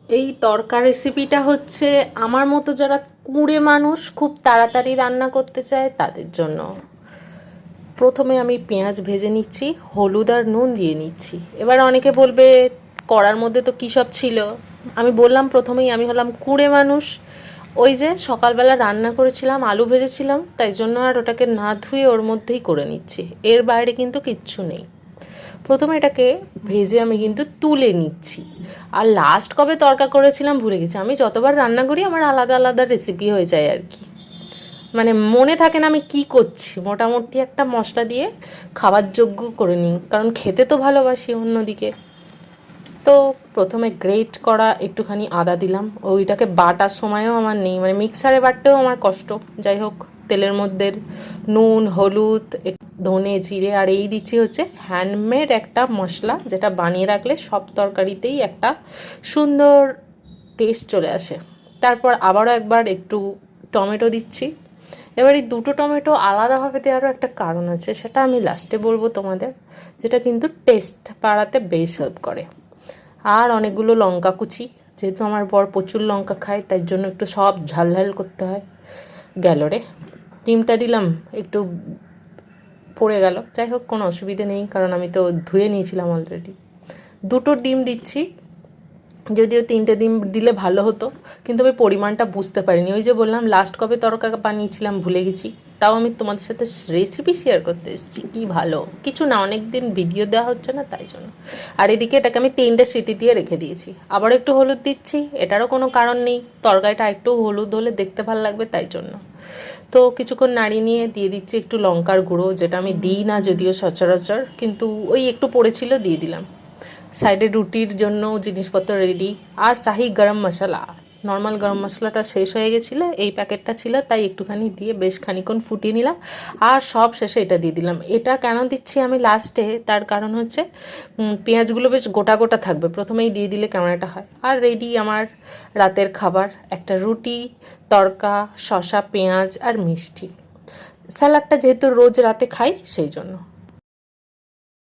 এই তরকা রেসিপিটা হচ্ছে আমার মতো যারা কুঁড়ে মানুষ খুব তাড়াতাড়ি রান্না করতে চায় তাদের জন্য। প্রথমে আমি পেঁয়াজ ভেজে নিচ্ছি, হলুদ আর নুন দিয়ে নিচ্ছি। এবার অনেকে বলবে কড়ার মধ্যে তো কী সব ছিল। আমি বললাম প্রথমেই আমি হলাম কুঁড়ে মানুষ। ওই যে সকালবেলা রান্না করেছিলাম, আলু ভেজেছিলাম, তাই জন্য আর ওটাকে না ধুয়ে ওর মধ্যেই করে নিচ্ছি। এর বাইরে কিন্তু কিচ্ছু নেই। প্রথমে এটাকে ভেজে আমি কিন্তু তুলে নিচ্ছি। আর লাস্ট কবে তরকা করেছিলাম ভুলে গেছি। আমি যতবার রান্না করি আমার আলাদা আলাদা রেসিপি হয়ে যায় আর কি, মানে মনে থাকে না আমি কি করছি। মোটামুটি একটা মশলা দিয়ে খাবার যোগ্য করে নিই, কারণ খেতে তো ভালোবাসি অন্যদিকে। তো প্রথমে গ্রেট করা একটুখানি আদা দিলাম। ওইটাকে বাটার সময়ও আমার নেই, মানে মিক্সারে বাটতেও আমার কষ্ট। যাই হোক, তেলের মধ্যে নুন, হলুদ, ধনে, জিরে আর এই দিচ্ছি হচ্ছে হ্যান্ডমেড একটা মশলা, যেটা বানিয়ে রাখলে সব তরকারিতেই একটা সুন্দর টেস্ট চলে আসে। তারপর আবারও একবার একটু টমেটো দিচ্ছি। এবার এই দুটো টমেটো আলাদাভাবে দেওয়ারও একটা কারণ আছে, সেটা আমি লাস্টে বলবো তোমাদের, যেটা কিন্তু টেস্ট বাড়াতে বেশ হেল্প করে। আর অনেকগুলো লঙ্কা কুচি, যেহেতু আমার বর প্রচুর লঙ্কা খায় তাই জন্য একটু সব ঝাল ঝাল করতে হয়। গেল রে, ডিমটা দিলাম, একটু পড়ে গেল। যাই হোক, কোনো অসুবিধে নেই, কারণ আমি তো ধুয়ে নিয়েছিলাম অলরেডি। দুটো ডিম দিচ্ছি, যদিও তিনটে ডিম দিলে ভালো হতো, কিন্তু আমি পরিমাণটা বুঝতে পারিনি। ওই যে বললাম লাস্ট কবে তরকা বানিয়েছিলাম ভুলে গেছি। তাও আমি তোমাদের সাথে রেসিপি শেয়ার করতে এসেছি, কি ভালো কিছু না, অনেক দিন ভিডিও দেওয়া হচ্ছে না তাই জন্য। আর এদিকে এটাকে আমি 3টে সিটি দিয়ে রেখে দিয়েছি। আবার একটু হলুদ দিচ্ছি, এটারও কোনো কারণ নেই, তরকারিটা একটু হলুদ হলে দেখতে ভালো লাগবে তাই জন্য। তো কিছুক্ষণ নাড়িয়ে নিয়ে দিয়ে দিচ্ছি একটু লঙ্কার গুঁড়ো, যেটা আমি দিই না যদিও সচরাচর, কিন্তু ওই একটু পড়েছিল দিয়ে দিলাম। সাইডে রুটির জন্য জিনিসপত্র রেডি। আর শাহি গরম মশলা, নর্মাল গরম মশলাটা শেষ হয়ে গেছিলো, এই প্যাকেটটা ছিল তাই একটুখানি দিয়ে বেশ খানিক্ষণ ফুটিয়ে নিলাম। আর সব শেষে এটা দিয়ে দিলাম। এটা কেন দিচ্ছি আমি লাস্টে, তার কারণ হচ্ছে পেঁয়াজগুলো বেশ গোটা গোটা থাকবে, প্রথমেই দিয়ে দিলে কেমন একটা হয়। আর রেডি আমার রাতের খাবার, একটা রুটি, তড়কা, শসা, পেঁয়াজ আর মিষ্টি। স্যালাডটা যেহেতু রোজ রাতে খাই সেই জন্য।